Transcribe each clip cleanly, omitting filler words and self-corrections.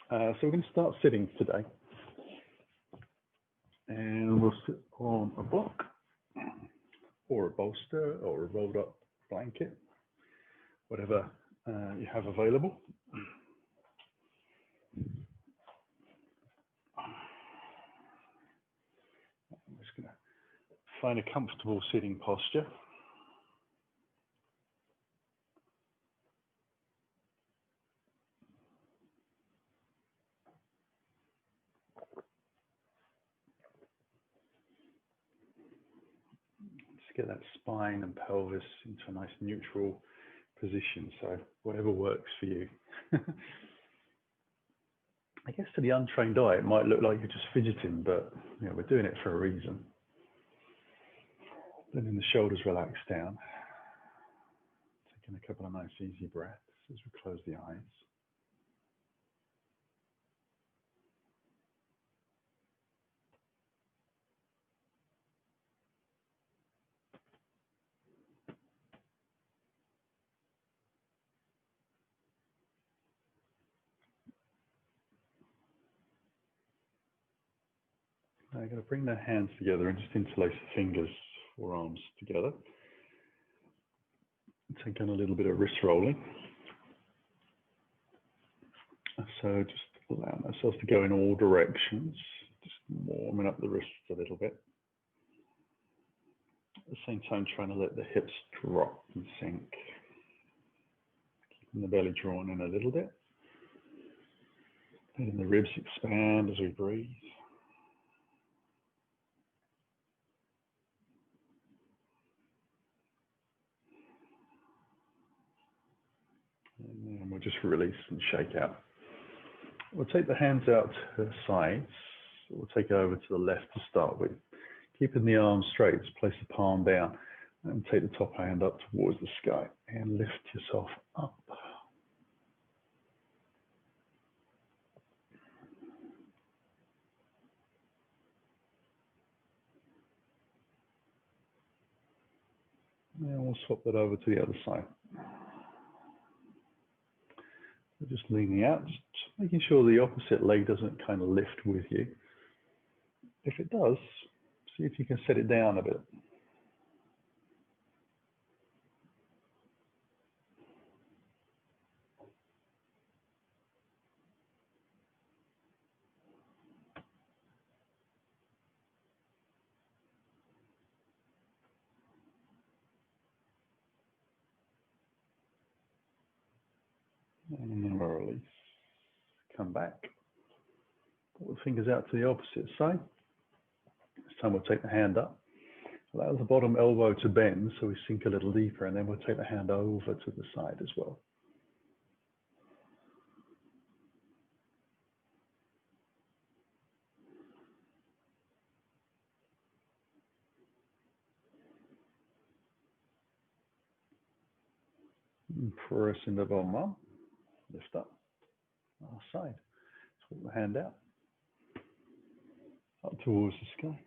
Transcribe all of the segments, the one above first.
So we're going to start sitting today. And we'll sit on a block or a bolster or a rolled up blanket, whatever you have available. I'm just going to find a comfortable sitting posture. Get that spine and pelvis into a nice neutral position. So whatever works for you. I guess to the untrained eye, it might look like you're just fidgeting, but you know, we're doing it for a reason. Letting the shoulders relax down. Taking a couple of nice easy breaths as we close the eyes. Now you're going to bring the hands together and just interlace the fingers, forearms together. Take on a little bit of wrist rolling. So just allowing ourselves to go in all directions, just warming up the wrists a little bit. At the same time, trying to let the hips drop and sink. Keeping the belly drawn in a little bit. Letting the ribs expand as we breathe. And then we'll just release and shake out. We'll take the hands out to the sides. We'll take it over to the left to start with. Keeping the arms straight, just place the palm down and take the top hand up towards the sky and lift yourself up. And we'll swap that over to the other side. So just leaning out, just making sure the opposite leg doesn't kind of lift with you. If it does, see if you can set it down a bit. And then we'll release. Come back. Pull the fingers out to the opposite side. This time we'll take the hand up. Allow the bottom elbow to bend so we sink a little deeper, and then we'll take the hand over to the side as well. And pressing the bottom arm. Lift up. Our side. Swap the hand out. Up towards the sky.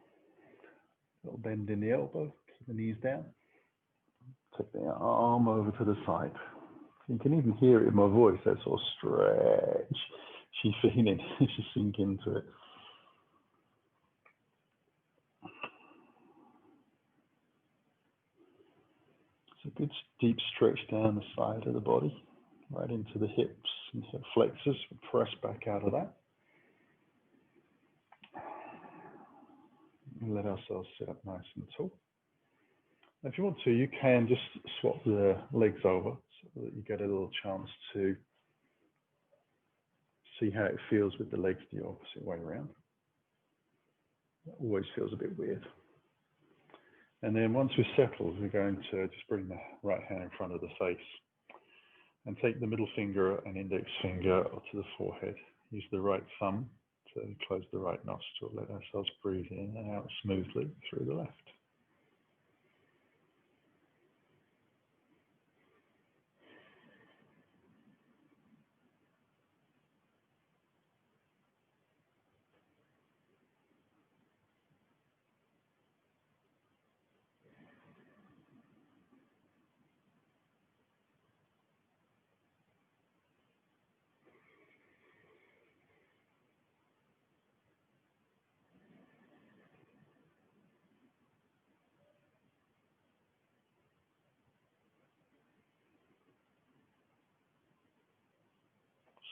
A little bend in the elbow. Keep the knees down. Take the arm over to the side. You can even hear it in my voice, that sort of stretch. She's feeling as you sink into it. It's a good deep stretch down the side of the body, right into the hips and hip flexors. Press back out of that. And let ourselves sit up nice and tall. If you want to, you can just swap the legs over so that you get a little chance to see how it feels with the legs the opposite way around. That always feels a bit weird. And then once we're settled, we're going to just bring the right hand in front of the face and take the middle finger and index finger to the forehead. Use the right thumb to close the right nostril. Let ourselves breathe in and out smoothly through the left.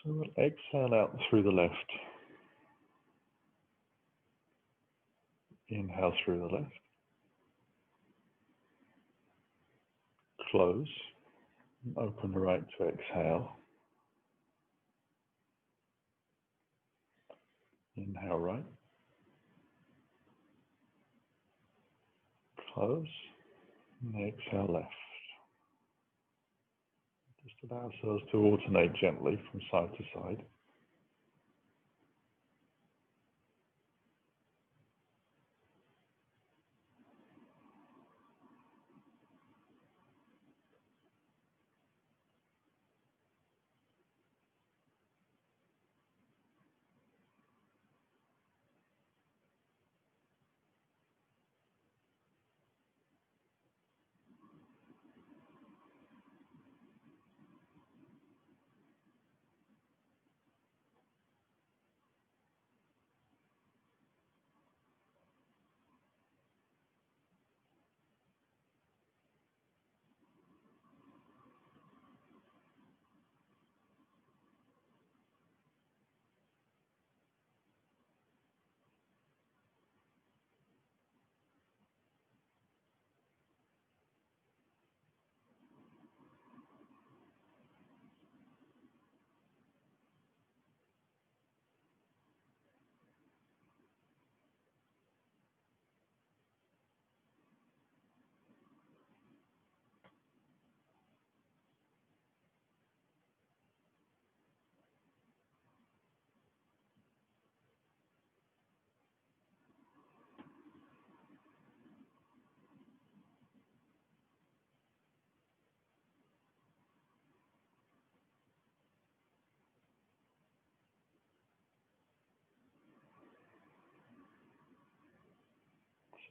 So we'll exhale out through the left. Inhale through the left. Close. Open the right to exhale. Inhale right. Close. And exhale left. Just allow ourselves to alternate gently from side to side.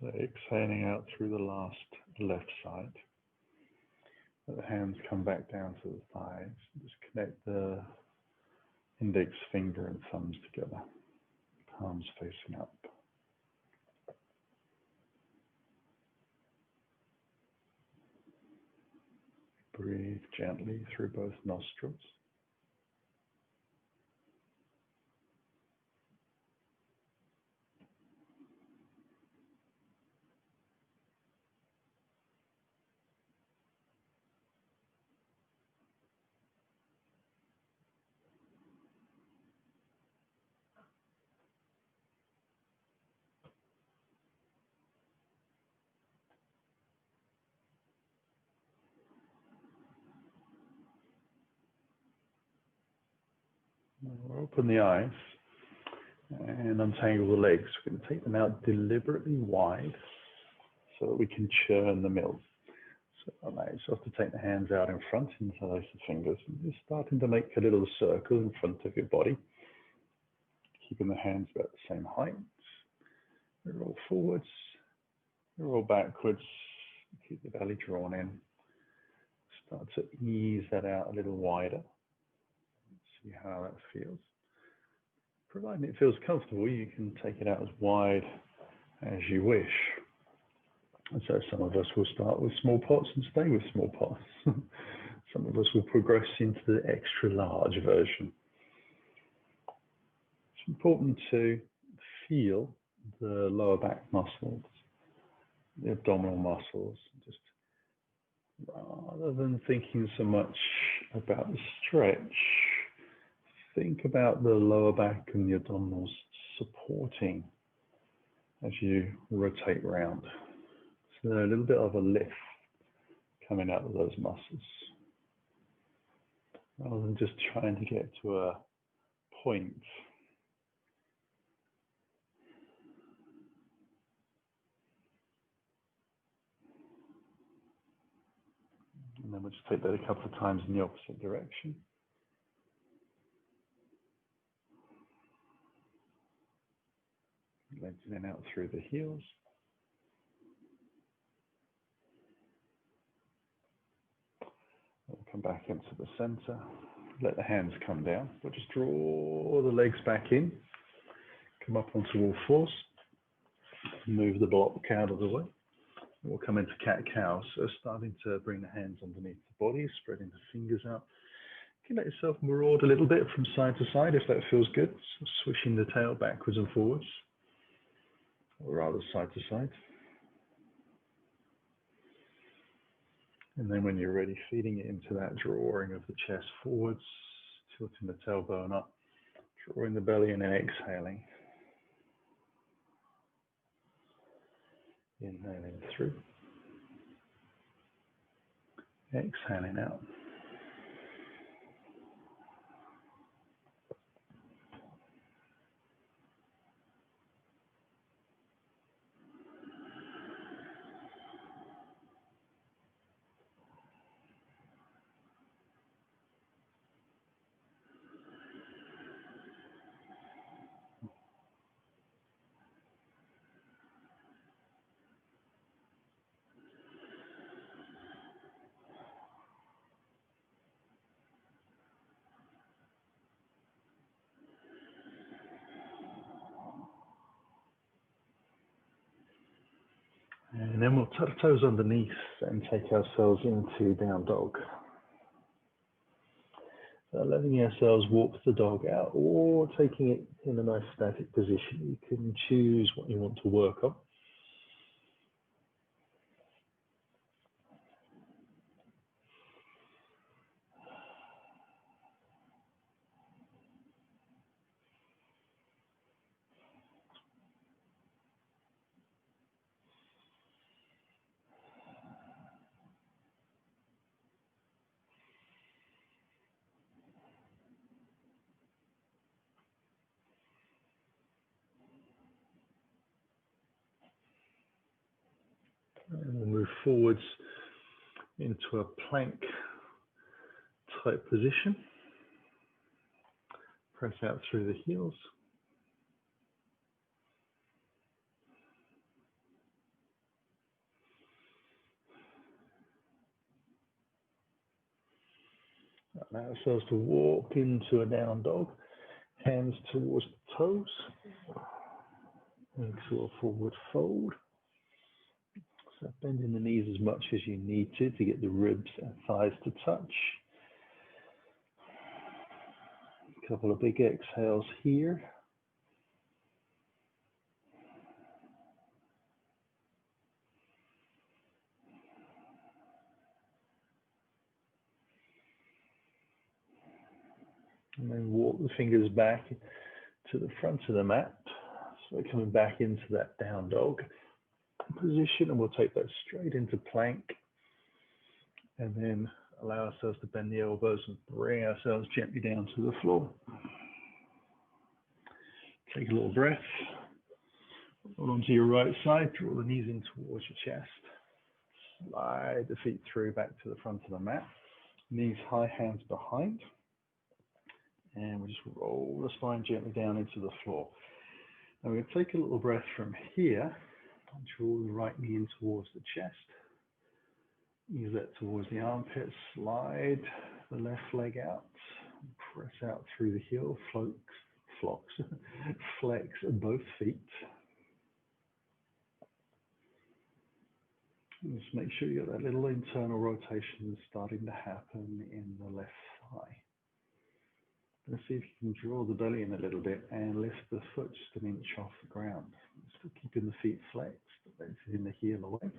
So exhaling out through the last left side. Let the hands come back down to the thighs. Just connect the index finger and thumbs together. Palms facing up. Breathe gently through both nostrils. Now open the eyes and untangle the legs. We're going to take them out deliberately wide so that we can churn the milk. So allow yourself to take the hands out in front, interlace the fingers, and just starting to make a little circle in front of your body. Keeping the hands about the same height. Roll forwards, roll backwards, keep the belly drawn in. Start to ease that out a little wider. See how that feels. Providing it feels comfortable, you can take it out as wide as you wish. And so some of us will start with small pots and stay with small pots. Some of us will progress into the extra large version. It's important to feel the lower back muscles, the abdominal muscles, just rather than thinking so much about the stretch, think about the lower back and the abdominals supporting as you rotate round. So a little bit of a lift coming out of those muscles, rather than just trying to get to a point. And then we'll just take that a couple of times in the opposite direction. Legs in out through the heels. We'll come back into the center. Let the hands come down. We'll just draw the legs back in. Come up onto all fours. Move the block out of the way. We'll come into cat-cow. So starting to bring the hands underneath the body, spreading the fingers out. You can let yourself maraud a little bit from side to side if that feels good. So swishing the tail backwards and forwards, or rather side to side. And then when you're ready, feeding it into that drawing of the chest forwards, tilting the tailbone up, drawing the belly and then exhaling. Inhaling through, exhaling out. And then we'll tuck the toes underneath and take ourselves into down dog. So letting ourselves walk the dog out or taking it in a nice static position. You can choose what you want to work on. And we'll move forwards into a plank type position. Press out through the heels. Allow ourselves to walk into a down dog, hands towards the toes, into a forward fold. So bending the knees as much as you need to get the ribs and thighs to touch. A couple of big exhales here. And then walk the fingers back to the front of the mat. So we're coming back into that down dog position, and we'll take that straight into plank. And then allow ourselves to bend the elbows and bring ourselves gently down to the floor. Take a little breath. Roll onto your right side, draw the knees in towards your chest. Slide the feet through back to the front of the mat. Knees high, hands behind. And we'll just roll the spine gently down into the floor. Now we're going to take a little breath from here. Draw the right knee in towards the chest. Ease that towards the armpit. Slide the left leg out. Press out through the heel. Flex both feet. And just make sure you got that little internal rotation starting to happen in the left thigh. Let's see if you can draw the belly in a little bit and lift the foot just an inch off the ground. Still keeping the feet flexed, bending the heel away,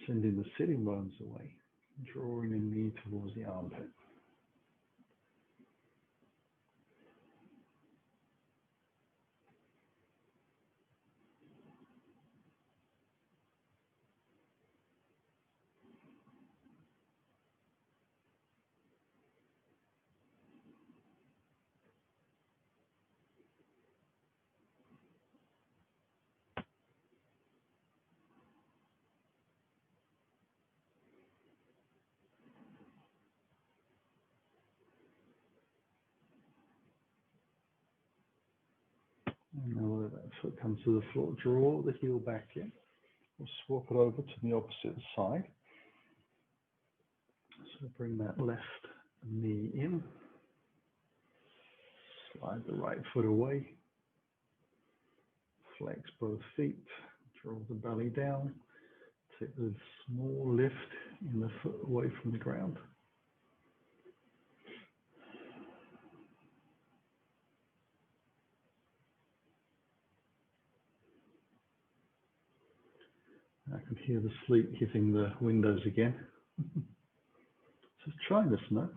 sending the sitting bones away, drawing the knee towards the armpit. And now that foot comes to the floor, draw the heel back in. We'll swap it over to the opposite side. So bring that left knee in. Slide the right foot away. Flex both feet. Draw the belly down. Take a small lift in the foot away from the ground. I can hear the sleet hitting the windows again. So try this now.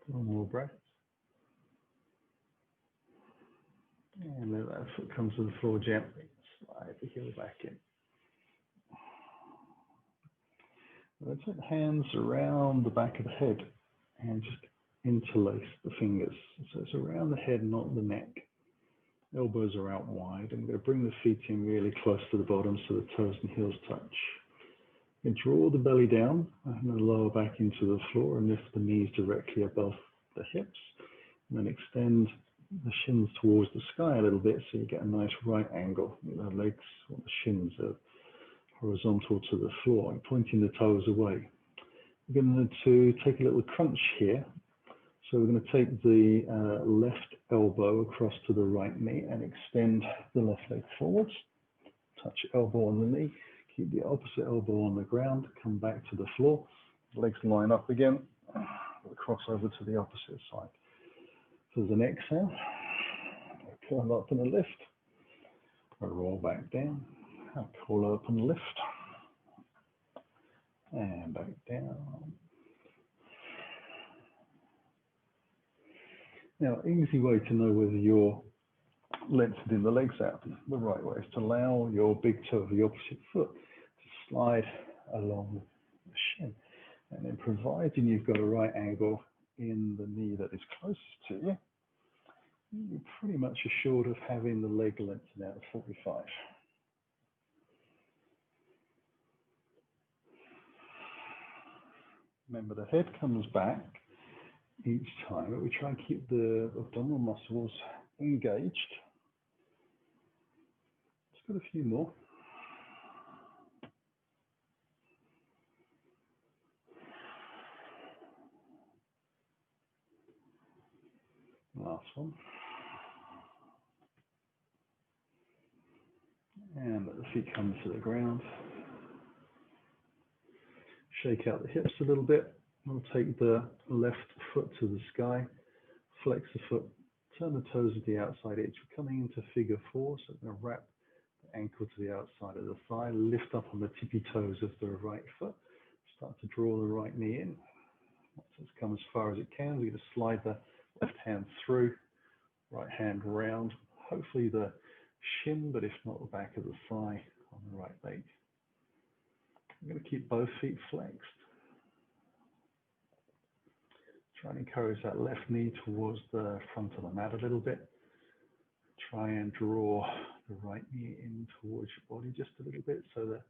One more breath. And let that foot come to the floor gently. Slide the heel back in. Let's put hands around the back of the head and just interlace the fingers. So it's around the head, not the neck. Elbows are out wide. I'm going to bring the feet in really close to the bottom so the toes and heels touch. And draw the belly down and the lower back into the floor and lift the knees directly above the hips. And then extend the shins towards the sky a little bit so you get a nice right angle. The legs or the shins are horizontal to the floor and pointing the toes away. We're going to take a little crunch here. So we're going to take the left elbow across to the right knee and extend the left leg forwards. Touch elbow on the knee. Keep the opposite elbow on the ground. Come back to the floor. Legs line up again. We'll cross over to the opposite side. So as an exhale, curl up and lift. Roll back down. Curl up and lift. And back down. Now, easy way to know whether you're lengthening the legs out the right way is to allow your big toe of the opposite foot to slide along the shin. And then providing you've got a right angle in the knee that is closest to you, you're pretty much assured of having the leg lengthened out at 45. Remember, the head comes back each time, but we try and keep the abdominal muscles engaged. Let's got a few more. Last one. And let the feet come to the ground. Shake out the hips a little bit. We'll take the left foot to the sky, flex the foot, turn the toes to the outside edge. We're coming into figure 4, so we're going to wrap the ankle to the outside of the thigh, lift up on the tippy toes of the right foot, start to draw the right knee in. Once it's come as far as it can, we're going to slide the left hand through, right hand round, hopefully the shin, but if not, the back of the thigh on the right leg. I'm going to keep both feet flexed. Try and encourage that left knee towards the front of the mat a little bit. Try and draw the right knee in towards your body just a little bit so that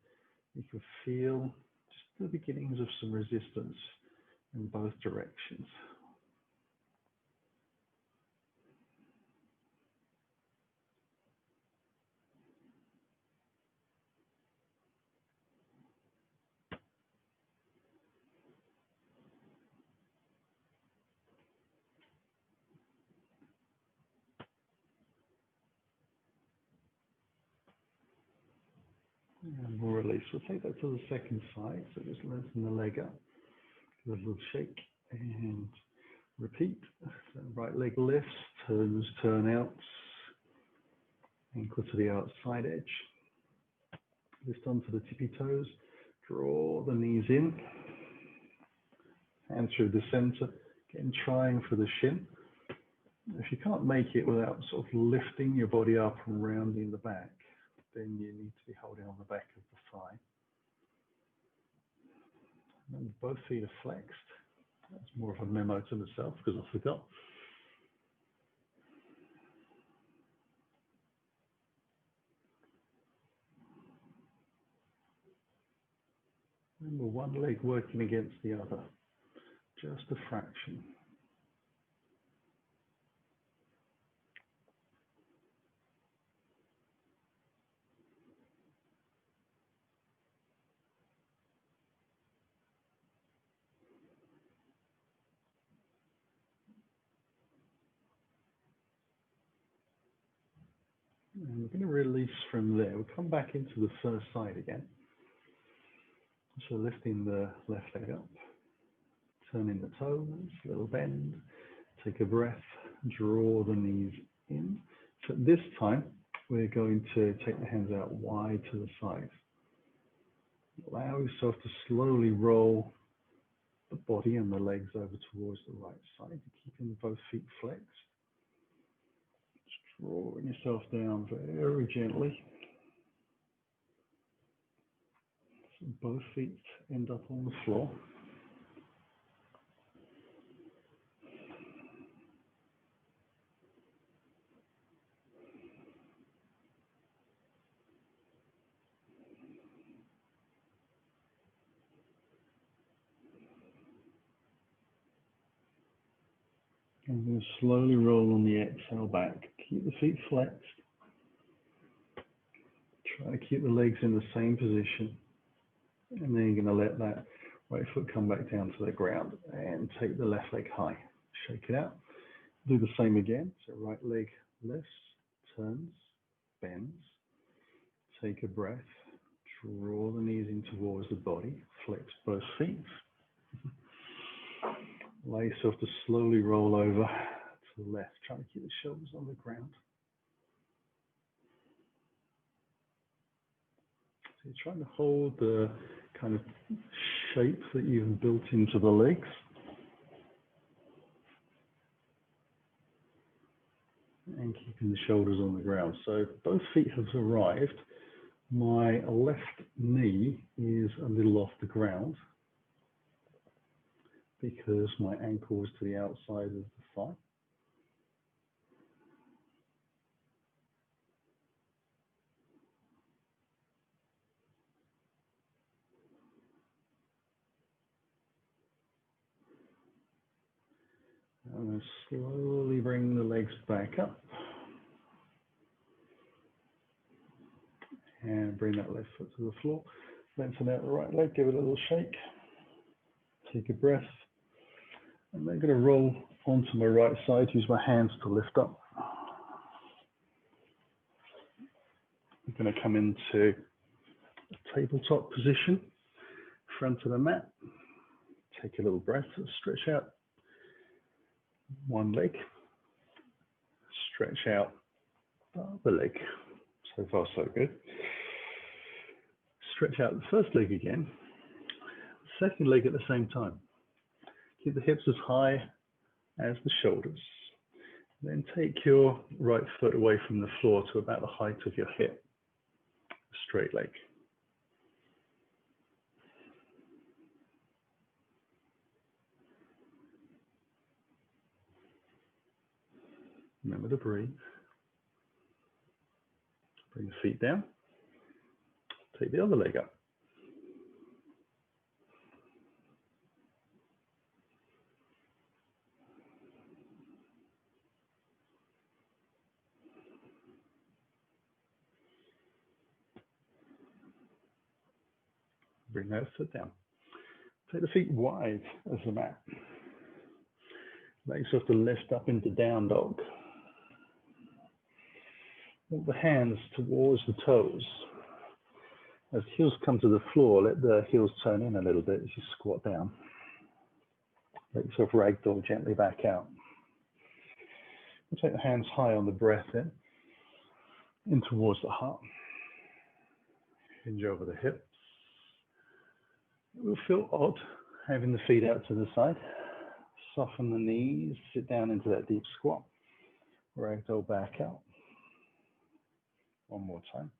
you can feel just the beginnings of some resistance in both directions. And we'll release. We'll take that to the second side. So just lengthen the leg up. Give it a little shake and repeat. So right leg lifts, toes turn out, ankle to the outside edge. Lift onto the tippy toes. Draw the knees in. Hands through the center. Again, trying for the shin. If you can't make it without sort of lifting your body up and rounding the back, then you need to be holding on the back of the thigh. And both feet are flexed. That's more of a memo to myself because I forgot. Remember, one leg working against the other, just a fraction. And we're going to release from there. We'll come back into the first side again. So lifting the left leg up, turning the toes, little bend, take a breath, draw the knees in. So this time, we're going to take the hands out wide to the side. Allow yourself to slowly roll the body and the legs over towards the right side, keeping both feet flexed. Just drawing yourself down very gently. So both feet end up on the floor. And then slowly roll on the exhale back. Keep the feet flexed. Try to keep the legs in the same position. And then you're going to let that right foot come back down to the ground and take the left leg high. Shake it out. Do the same again. So right leg lifts, turns, bends. Take a breath. Draw the knees in towards the body. Flex both feet. Allow yourself to slowly roll over to the left. Try to keep the shoulders on the ground. So you're trying to hold the kind of shape that you've built into the legs. And keeping the shoulders on the ground. So both feet have arrived. My left knee is a little off the ground, because my ankle is to the outside of the thigh. I'm going to slowly bring the legs back up. And bring that left foot to the floor. Lengthen out the right leg, give it a little shake. Take a breath. And then I'm going to roll onto my right side, use my hands to lift up. I'm going to come into a tabletop position, front of the mat. Take a little breath, stretch out one leg, stretch out the other leg. So far, so good. Stretch out the first leg again, second leg at the same time. Keep the hips as high as the shoulders. Then take your right foot away from the floor to about the height of your hip. Straight leg. Remember to breathe. Bring the feet down. Take the other leg up. Bring that foot down. Take the feet wide as the mat. Allow yourself to lift up into down dog. Walk the hands towards the toes. As heels come to the floor, let the heels turn in a little bit as you squat down. Let yourself ragdoll gently back out. And take the hands high on the breath in towards the heart. Hinge over the hips. It will feel odd having the feet out to the side. Soften the knees, sit down into that deep squat. Ragdoll back out. One more time.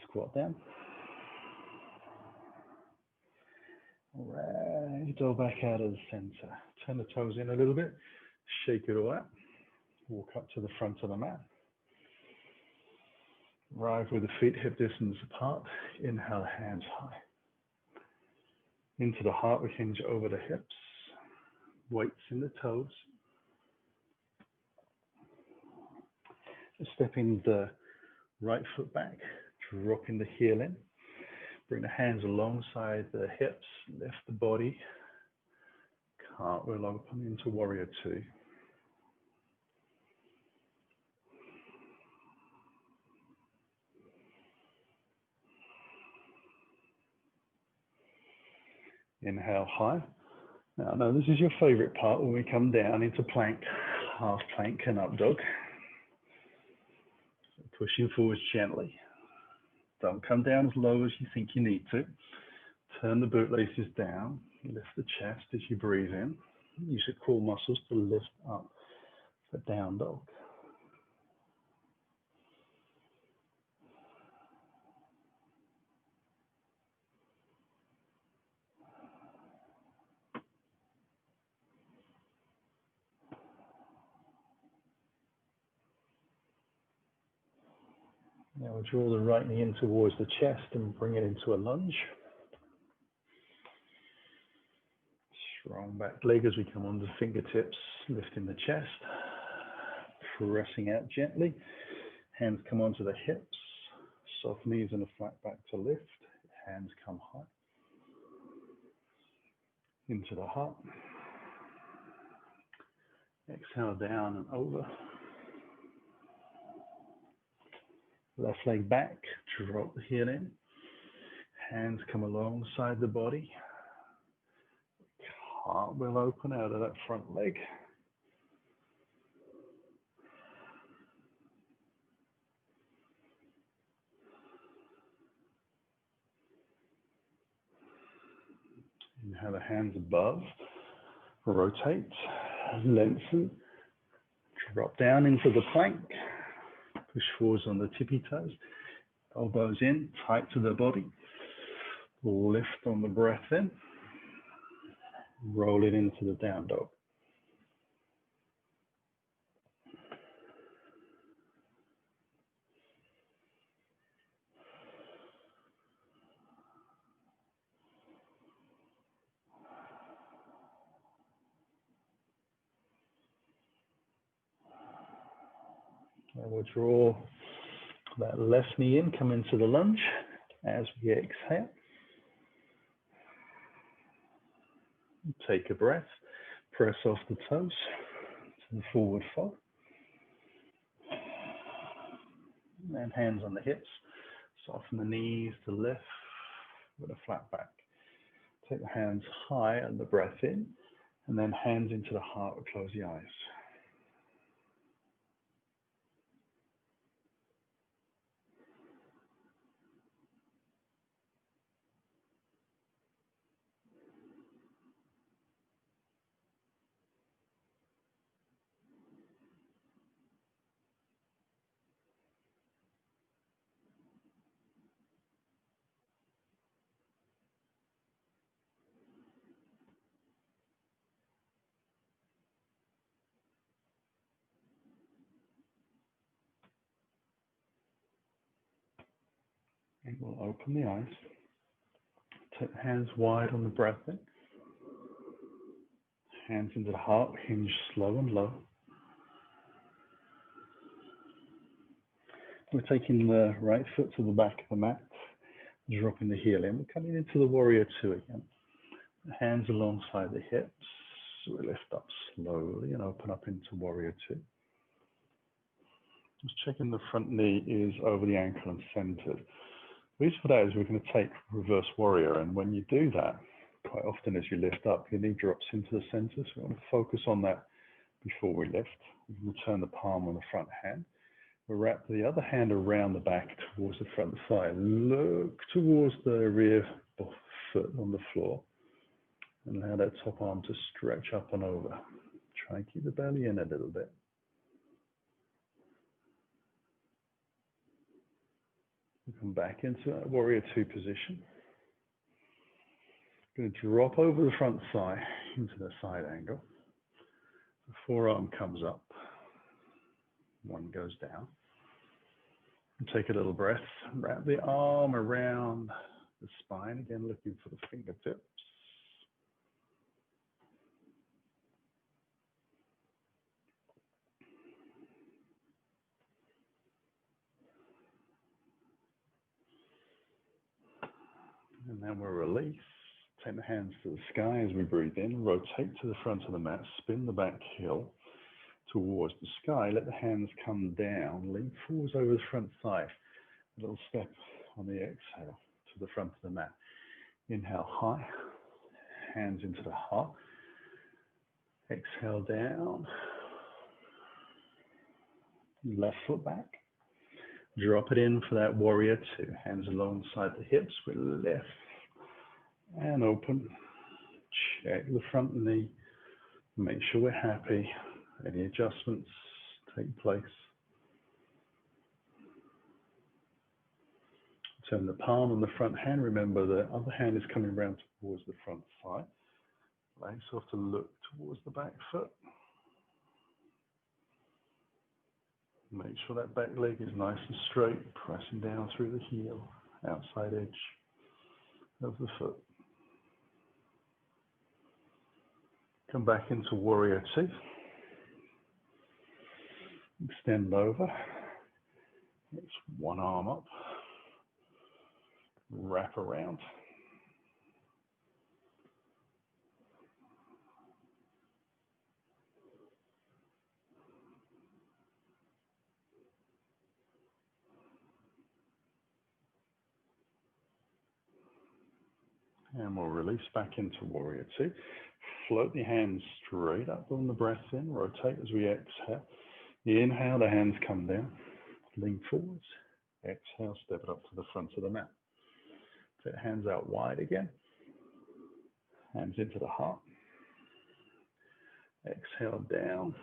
Squat down. Ragdoll back out of the center. Turn the toes in a little bit. Shake it all out. Walk up to the front of the mat. Arrive with the feet hip distance apart. Inhale, hands high. Into the heart, we hinge over the hips. Weights in the toes. Stepping the right foot back, dropping the heel in. Bring the hands alongside the hips, lift the body, cartwheel open into warrior two. Inhale high. Now, I know this is your favorite part when we come down into plank, half plank and up dog. So pushing forwards gently. Don't come down as low as you think you need to. Turn the bootlaces down. Lift the chest as you breathe in. Use your core muscles to lift up for down dog. Now we'll draw the right knee in towards the chest and bring it into a lunge. Strong back leg as we come onto fingertips, lifting the chest, pressing out gently. Hands come onto the hips, soft knees and a flat back to lift. Hands come high into the heart. Exhale down and over. Left leg back, drop the heel in. Hands come alongside the body. Heart will open out of that front leg. Inhale the hands above. Rotate, lengthen, drop down into the plank. Push forwards on the tippy toes. Elbows in, tight to the body. Lift on the breath in. Roll it into the down dog. And we'll draw that left knee in, come into the lunge as we exhale. Take a breath, press off the toes to the forward fold. And hands on the hips, soften the knees to lift with a flat back. Take the hands high and the breath in, and then hands into the heart, close the eyes. And we'll open the eyes. Take the hands wide on the breath in. Hands into the heart, hinge slow and low. We're taking the right foot to the back of the mat, dropping the heel in. We're coming into the warrior two again. Hands alongside the hips. We lift up slowly and open up into warrior two. Just checking the front knee is over the ankle and centered. The reason for that is we're going to take reverse warrior, and when you do that, quite often as you lift up, your knee drops into the center, so we want to focus on that before we lift. We'll turn the palm on the front hand. We'll wrap the other hand around the back towards the front thigh. Look towards the rear foot on the floor, and allow that top arm to stretch up and over. Try and keep the belly in a little bit. We'll come back into that warrior two position. Going to drop over the front thigh into the side angle. The forearm comes up. One goes down. And take a little breath. Wrap the arm around the spine. Again, looking for the fingertips. And then we'll release. Take the hands to the sky as we breathe in. Rotate to the front of the mat. Spin the back heel towards the sky. Let the hands come down. Lean forwards over the front thigh. A little step on the exhale to the front of the mat. Inhale high. Hands into the heart. Exhale down. Left foot back. Drop it in for that warrior two. Hands alongside the hips. We lift and open. Check the front knee. Make sure we're happy. Any adjustments take place. Turn the palm on the front hand. Remember the other hand is coming around towards the front thigh. Allow yourself to look towards the back foot. Make sure that back leg is nice and straight, pressing down through the heel, outside edge of the foot. Come back into warrior two. Extend over. It's one arm up. Wrap around. And we'll release back into warrior two. Float the hands straight up on the breath in. Rotate as we exhale. Inhale, the hands come down. Lean forwards. Exhale, step it up to the front of the mat. Take the hands out wide again. Hands into the heart. Exhale down.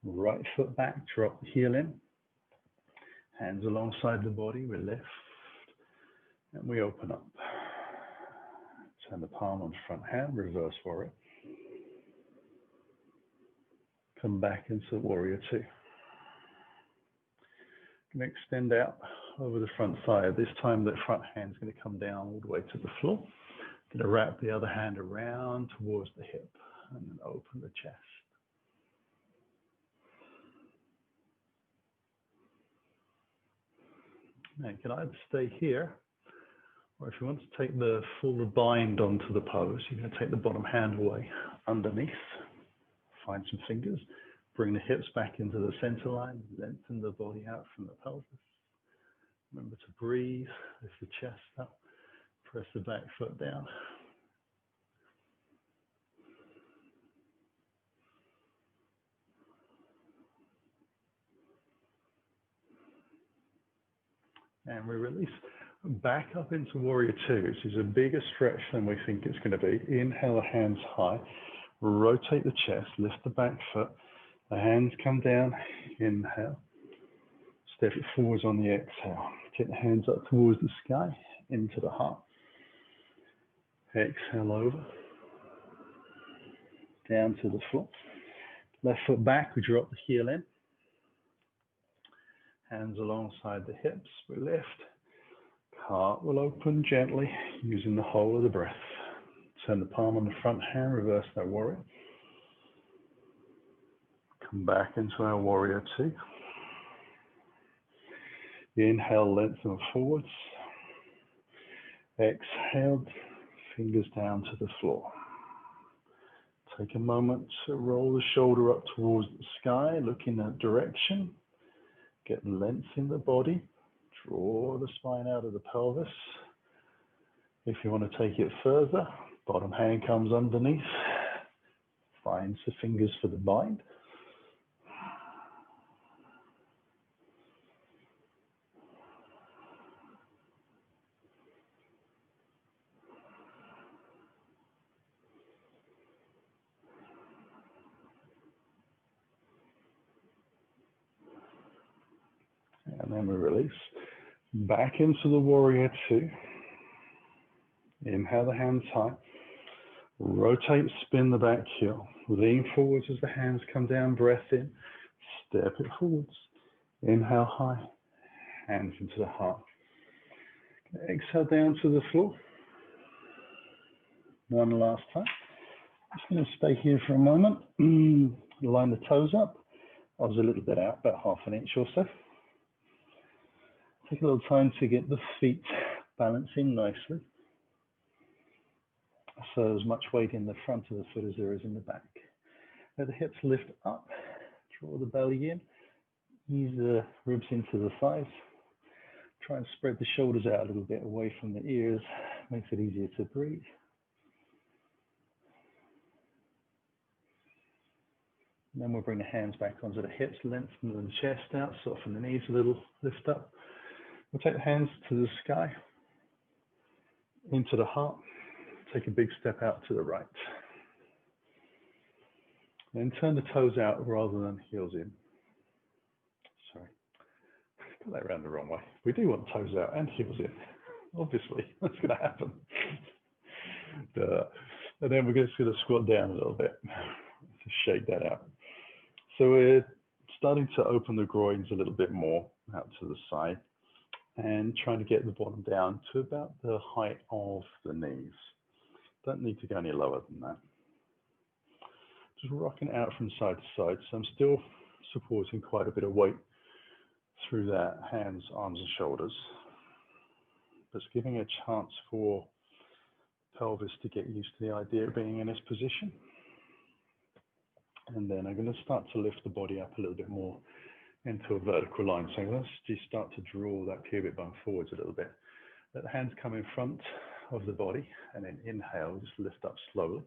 Right foot back, drop the heel in. Hands alongside the body, we lift. And we open up. Turn the palm on the front hand, reverse warrior. Come back into warrior two. Going to extend out over the front thigh. This time the front hand is going to come down all the way to the floor. Going to wrap the other hand around towards the hip and then open the chest. Now you can either stay here, or if you want to take the full bind onto the pose, you're going to take the bottom hand away underneath. Find some fingers. Bring the hips back into the center line. Lengthen the body out from the pelvis. Remember to breathe. Lift the chest up. Press the back foot down. And we release. Back up into warrior two, which is a bigger stretch than we think it's going to be. Inhale, the hands high. Rotate the chest. Lift the back foot. The hands come down. Inhale. Step it forwards on the exhale. Take the hands up towards the sky, into the heart. Exhale over. Down to the floor. Left foot back, we drop the heel in. Hands alongside the hips, we lift. Heart will open gently, using the whole of the breath. Turn the palm on the front hand, reverse that warrior. Come back into our warrior two. Inhale, lengthen forwards. Exhale, fingers down to the floor. Take a moment to roll the shoulder up towards the sky, look in that direction. Get length in the body. Draw the spine out of the pelvis. If you want to take it further, bottom hand comes underneath. Finds the fingers for the bind. And then we release. Back into the warrior two. Inhale the hands high. Rotate, spin the back heel. Lean forwards as the hands come down, breath in. Step it forwards. Inhale high. Hands into the heart. Exhale down to the floor. One last time. Just going to stay here for a moment. Line the toes up. I was a little bit out, about 1/2 inch or so. Take a little time to get the feet Balancing nicely. So as much weight in the front of the foot as there is in the back. Let the hips lift up, draw the belly in, ease the ribs into the thighs. Try and spread the shoulders out a little bit away from the ears, makes it easier to breathe. And then we'll bring the hands back onto the hips, lengthen the chest out, soften the knees a little, lift up. We'll take the hands to the sky, into the heart, take a big step out to the right. Then turn the toes out rather than heels in. Sorry, got that around the wrong way. We do want toes out and heels in. Obviously, that's going to happen. And then we're just going to squat down a little bit to shake that out. So we're starting to open the groins a little bit more out to the side and trying to get the bottom down to about the height of the knees. Don't need to go any lower than that. Just rocking out from side to side. So I'm still supporting quite a bit of weight through that hands, arms and shoulders. But it's giving a chance for pelvis to get used to the idea of being in this position. And then I'm going to start to lift the body up a little bit more into a vertical line. So let's just start to draw that pubic bone forwards a little bit. Let the hands come in front of the body and then inhale, just lift up slowly.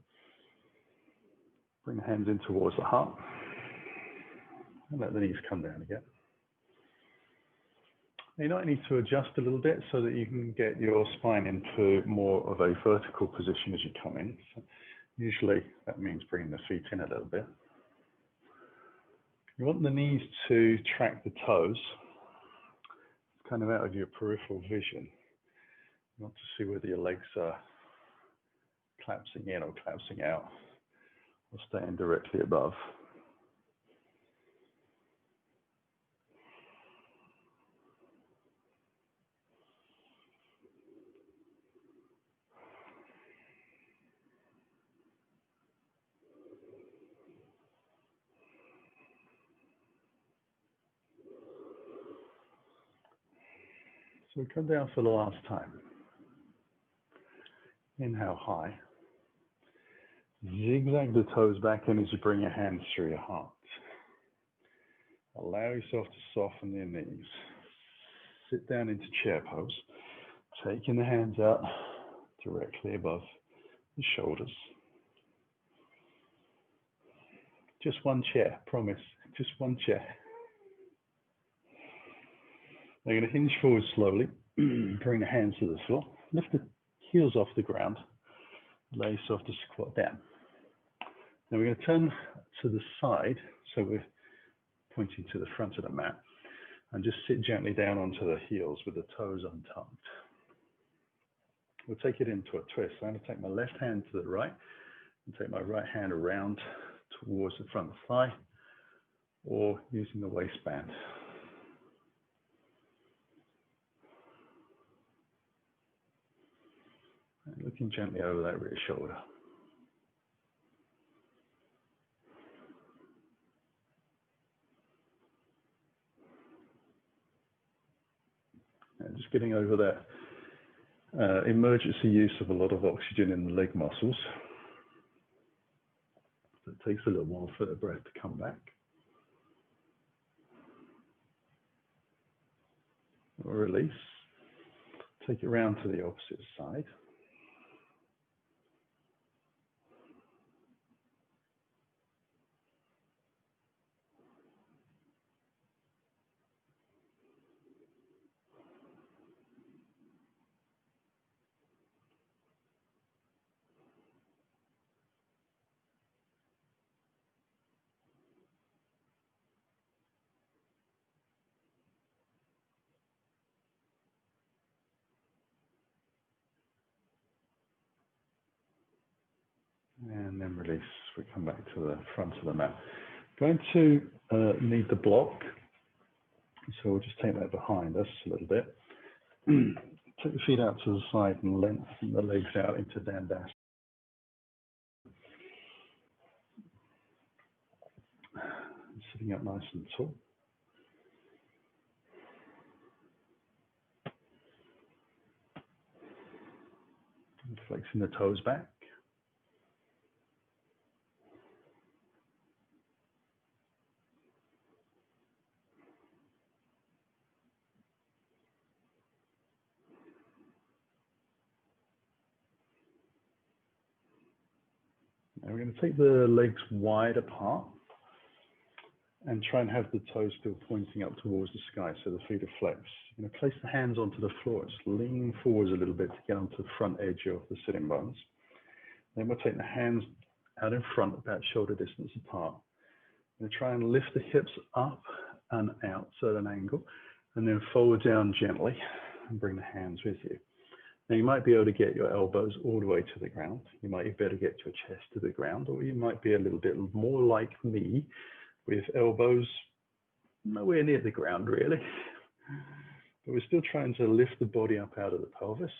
Bring the hands in towards the heart and let the knees come down again. You might need to adjust a little bit so that you can get your spine into more of a vertical position as you come in. So usually that means bringing the feet in a little bit. You want the knees to track the toes, kind of out of your peripheral vision. You want to see whether your legs are collapsing in or collapsing out, or staying directly above. So we come down for the last time. Inhale high. Zigzag the toes back in as you bring your hands through your heart. Allow yourself to soften your knees. Sit down into chair pose, taking the hands out directly above the shoulders. Just one chair, promise, just one chair. Now you're going to hinge forward slowly, bring the hands to the floor, lift the heels off the ground, allow yourself to squat down. Now we're going to turn to the side, so we're pointing to the front of the mat, and just sit gently down onto the heels with the toes untucked. We'll take it into a twist. So I'm going to take my left hand to the right and take my right hand around towards the front thigh, or using the waistband. And looking gently over that rear shoulder. And just getting over that emergency use of a lot of oxygen in the leg muscles. So it takes a little while for the breath to come back. Or release. Take it round to the opposite side. And then release. We come back to the front of the mat. Going to need the block. So we'll just take that behind us a little bit. Take the feet out to the side and lengthen the legs out into Dandasana. Sitting up nice and tall. Flexing the toes back. Now we're going to take the legs wide apart and try and have the toes still pointing up towards the sky, so the feet are flexed. You're going to place the hands onto the floor. Just lean forwards a little bit to get onto the front edge of the sitting bones. Then we'll take the hands out in front, about shoulder distance apart. We're going to try and lift the hips up and out at an angle, and then forward down gently and bring the hands with you. Now you might be able to get your elbows all the way to the ground. You might be able to get your chest to the ground, or you might be a little bit more like me, with elbows nowhere near the ground really. But we're still trying to lift the body up out of the pelvis.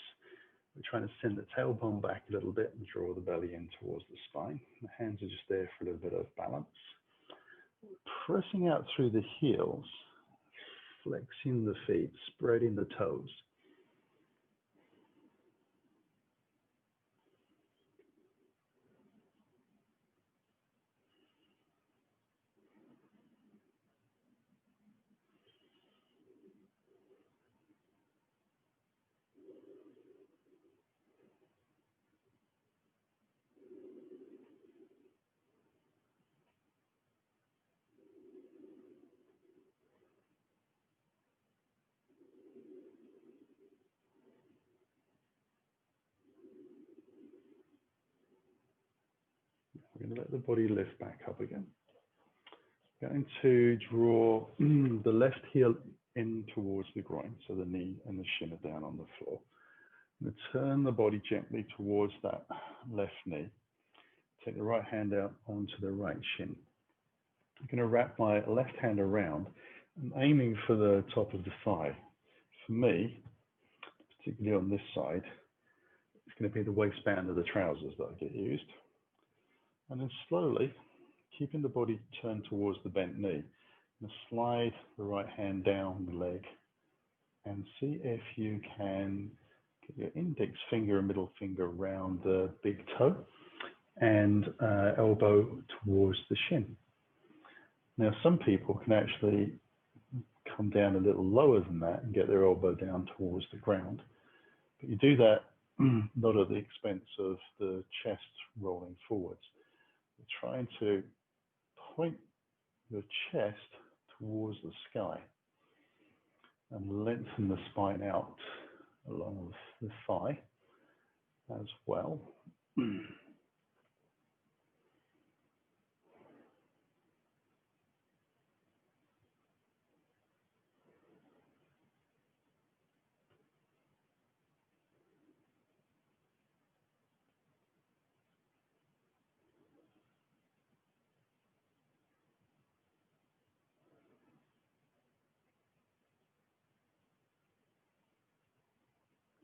We're trying to send the tailbone back a little bit and draw the belly in towards the spine. The hands are just there for a little bit of balance. Pressing out through the heels, flexing the feet, spreading the toes. We're going to let the body lift back up again. Going to draw the left heel in towards the groin, so the knee and the shin are down on the floor. I'm going to turn the body gently towards that left knee. Take the right hand out onto the right shin. I'm going to wrap my left hand around and aiming for the top of the thigh. For me, particularly on this side, it's going to be the waistband of the trousers that I get used. And then slowly, keeping the body turned towards the bent knee, and slide the right hand down the leg and see if you can get your index finger and middle finger around the big toe and elbow towards the shin. Now, some people can actually come down a little lower than that and get their elbow down towards the ground. But you do that not at the expense of the chest rolling forwards. You're trying to point your chest towards the sky and lengthen the spine out along the thigh as well.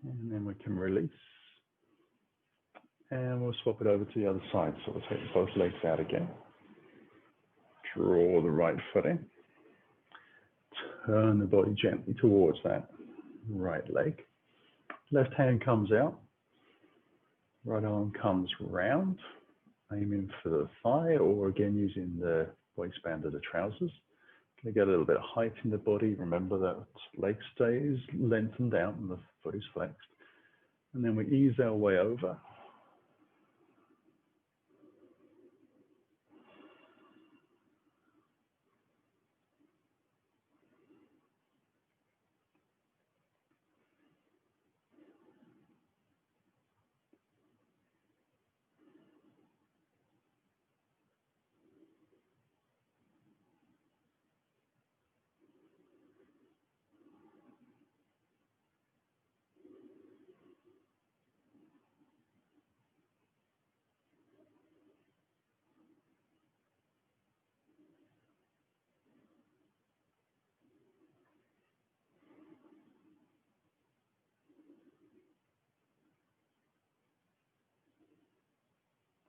And then we can release. And we'll swap it over to the other side. So we'll take both legs out again. Draw the right foot in. Turn the body gently towards that right leg. Left hand comes out. Right arm comes round, aiming for the thigh, or again using the waistband of the trousers. Going to get a little bit of height in the body. Remember that leg stays lengthened out and the foot is flexed. And then we ease our way over.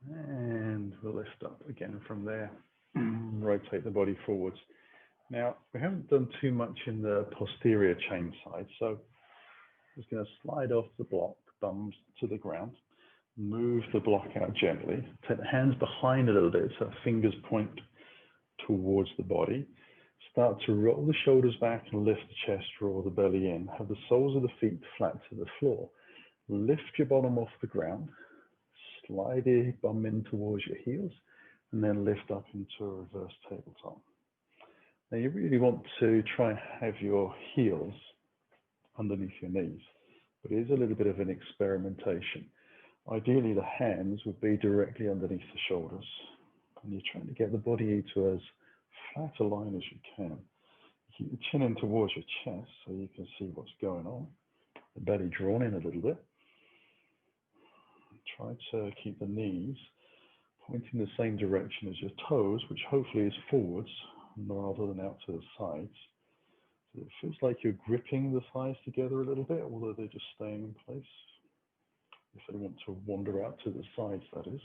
And we'll lift up again from there. Rotate the body forwards. Now, we haven't done too much in the posterior chain side, so I'm just going to slide off the block, thumbs to the ground. Move the block out gently. Take the hands behind a little bit so fingers point towards the body. Start to roll the shoulders back and lift the chest, draw the belly in. Have the soles of the feet flat to the floor. Lift your bottom off the ground. Slide your bum in towards your heels and then lift up into a reverse tabletop. Now you really want to try and have your heels underneath your knees, but it is a little bit of an experimentation. Ideally the hands would be directly underneath the shoulders and you're trying to get the body into as flat a line as you can. Keep the chin in towards your chest so you can see what's going on. The belly drawn in a little bit. Try to keep the knees pointing the same direction as your toes, which hopefully is forwards rather than out to the sides. So it feels like you're gripping the thighs together a little bit, although they're just staying in place. If they want to wander out to the sides, that is.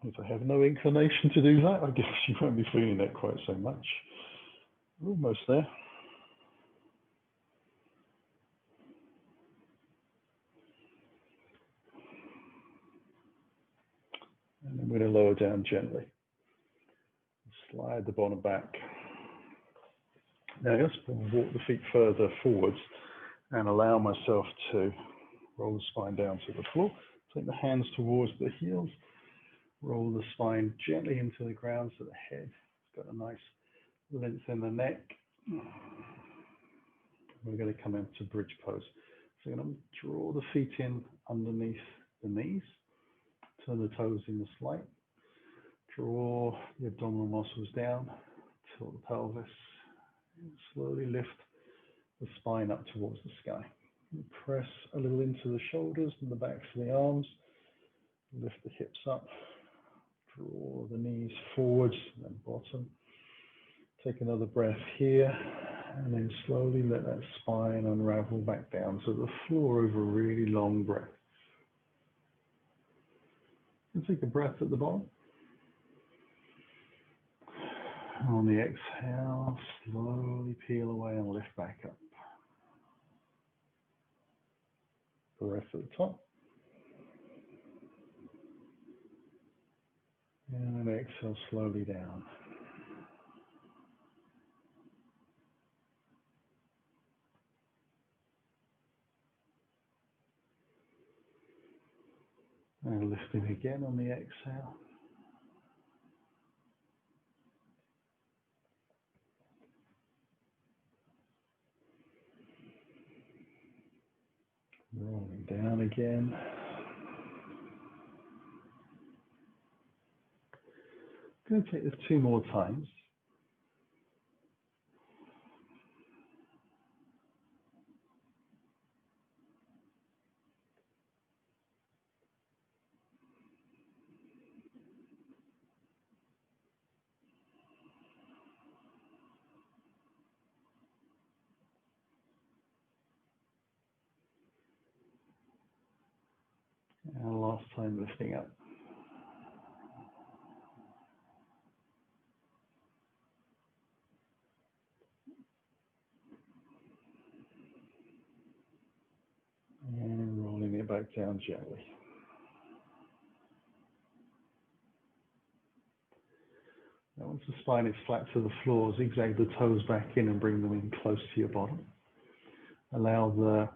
If I have no inclination to do that, I guess you won't be feeling that quite so much. We're almost there. And then we're going to lower down gently. Slide the bottom back. Now I just walk the feet further forwards and allow myself to roll the spine down to the floor. Take the hands towards the heels. Roll the spine gently into the ground so the head has got a nice length in the neck. We're going to come into bridge pose. So I'm going to draw the feet in underneath the knees. Turn the toes in slight. Draw the abdominal muscles down. Tilt the pelvis. And slowly lift the spine up towards the sky. And press a little into the shoulders and the backs of the arms. Lift the hips up. Draw the knees forwards and bottom. Take another breath here. And then slowly let that spine unravel back down to the floor over a really long breath. And take a breath at the bottom. On the exhale, slowly peel away and lift back up. Breath at the top. And exhale slowly down. And lifting again on the exhale. Rolling down again. I'm going to take this 2 more times. And last time lifting up. And rolling it back down gently. Now once the spine is flat to the floor, zigzag the toes back in and bring them in close to your bottom. Allow the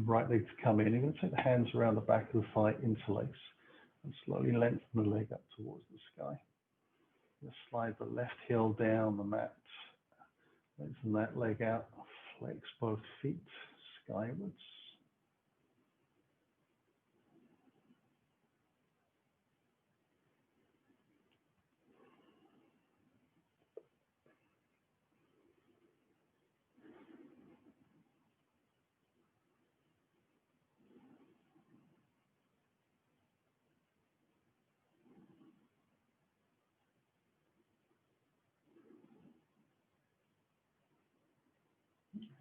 right leg to come in. You're going to take the hands around the back of the thigh, interlace, and slowly lengthen the leg up towards the sky. Just slide the left heel down the mat. Lengthen that leg out. Flex both feet skywards.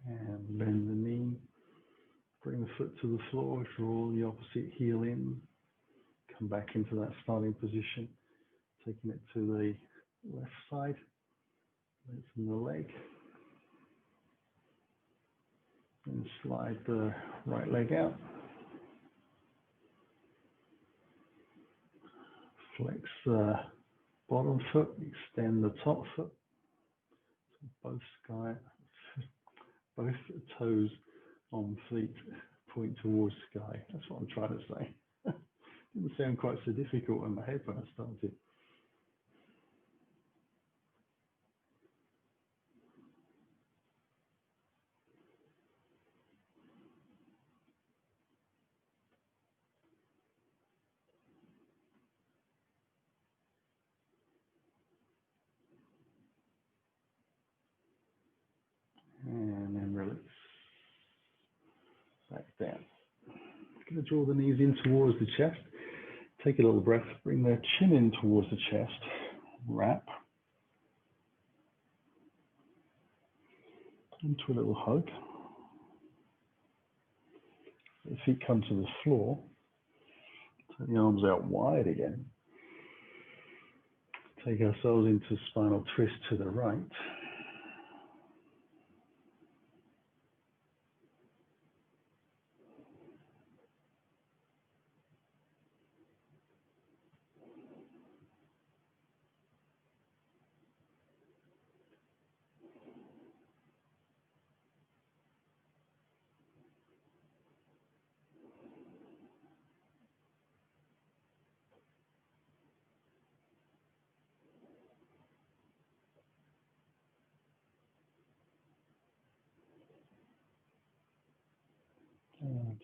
And bend the knee. Bring the foot to the floor. Draw the opposite heel in. Come back into that starting position. Taking it to the left side. Lengthen the leg. And slide the right leg out. Flex the bottom foot, extend the top foot. Both toes on feet point towards sky. That's what I'm trying to say. Didn't sound quite so difficult in my head when I started. And then release. Back down. Going to draw the knees in towards the chest. Take a little breath, bring the chin in towards the chest. Wrap. Into a little hug. The feet come to the floor. Take the arms out wide again. Take ourselves into spinal twist to the right.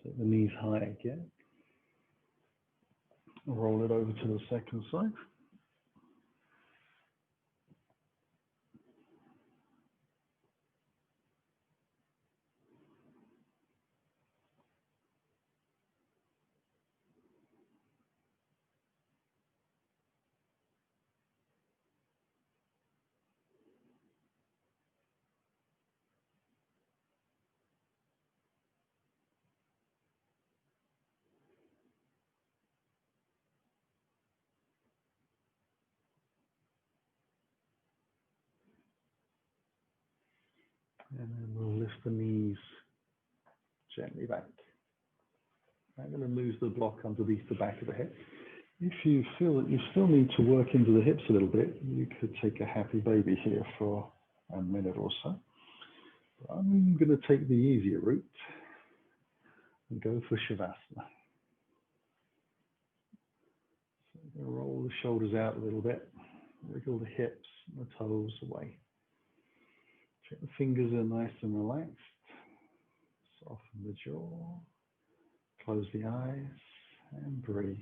Take the knees high again. Roll it over to the second side. And then we'll lift the knees gently back. I'm going to lose the block underneath the back of the head. If you feel that you still need to work into the hips a little bit, you could take a happy baby here for a minute or so. But I'm going to take the easier route and go for Shavasana. So I'm going to roll the shoulders out a little bit, wiggle the hips and the toes away. Check the fingers are nice and relaxed. Soften the jaw. Close the eyes and breathe.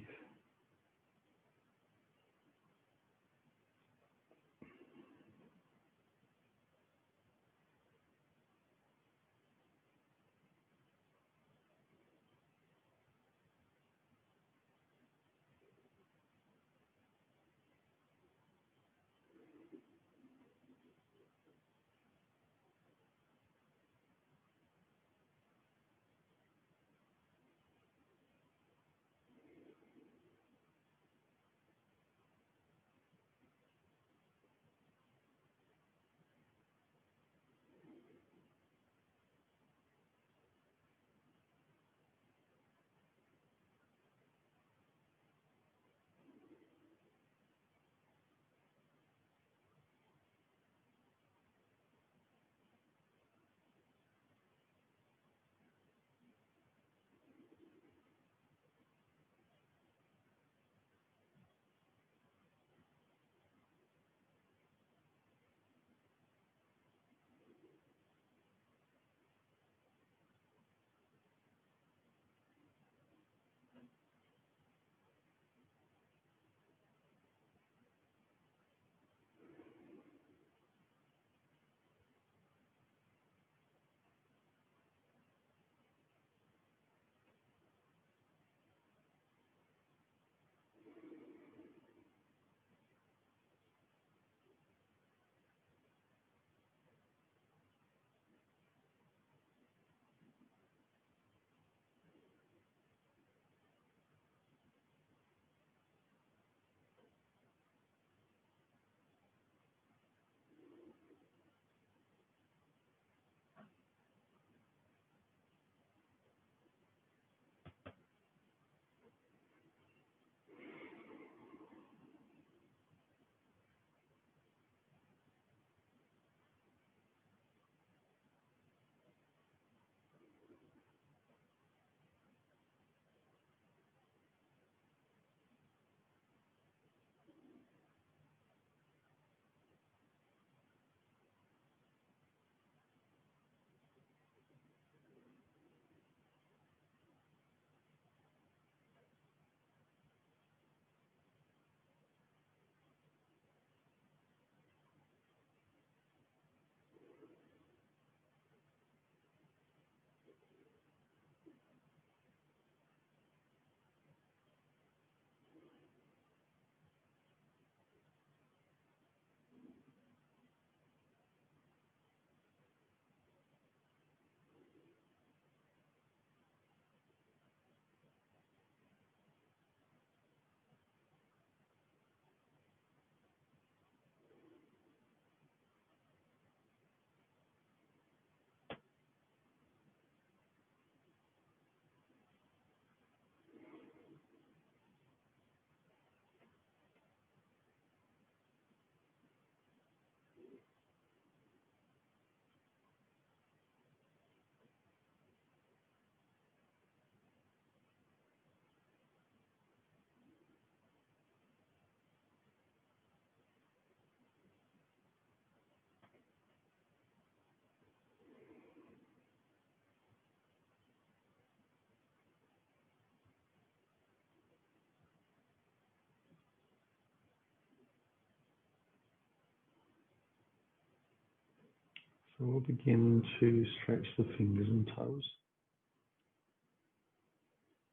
So we'll begin to stretch the fingers and toes.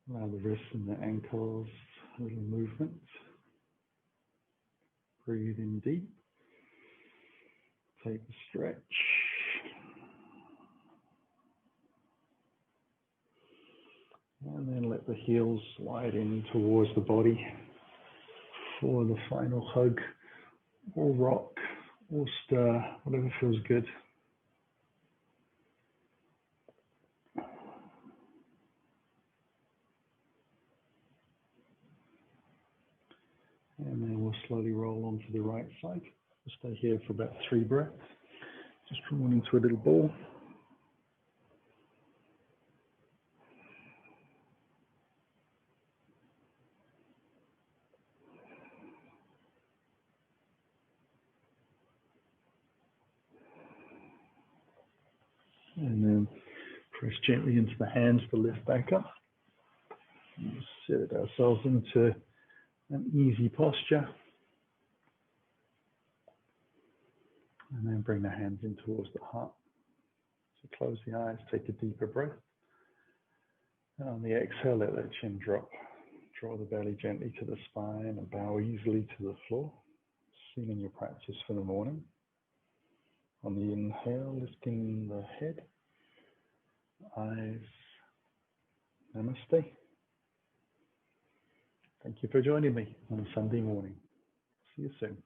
Allow the wrists and the ankles a little movement. Breathe in deep. Take a stretch. And then let the heels slide in towards the body for the final hug or rock or stir, whatever feels good. And then we'll slowly roll onto the right side. We'll stay here for about 3 breaths. Just drawn into a little ball. And then press gently into the hands to lift back up. And set ourselves into an easy posture. And then bring the hands in towards the heart. So close the eyes, take a deeper breath. And on the exhale, let that chin drop. Draw the belly gently to the spine and bow easily to the floor. Sealing your practice for the morning. On the inhale, lifting the head, eyes. Namaste. Thank you for joining me on Sunday morning. See you soon.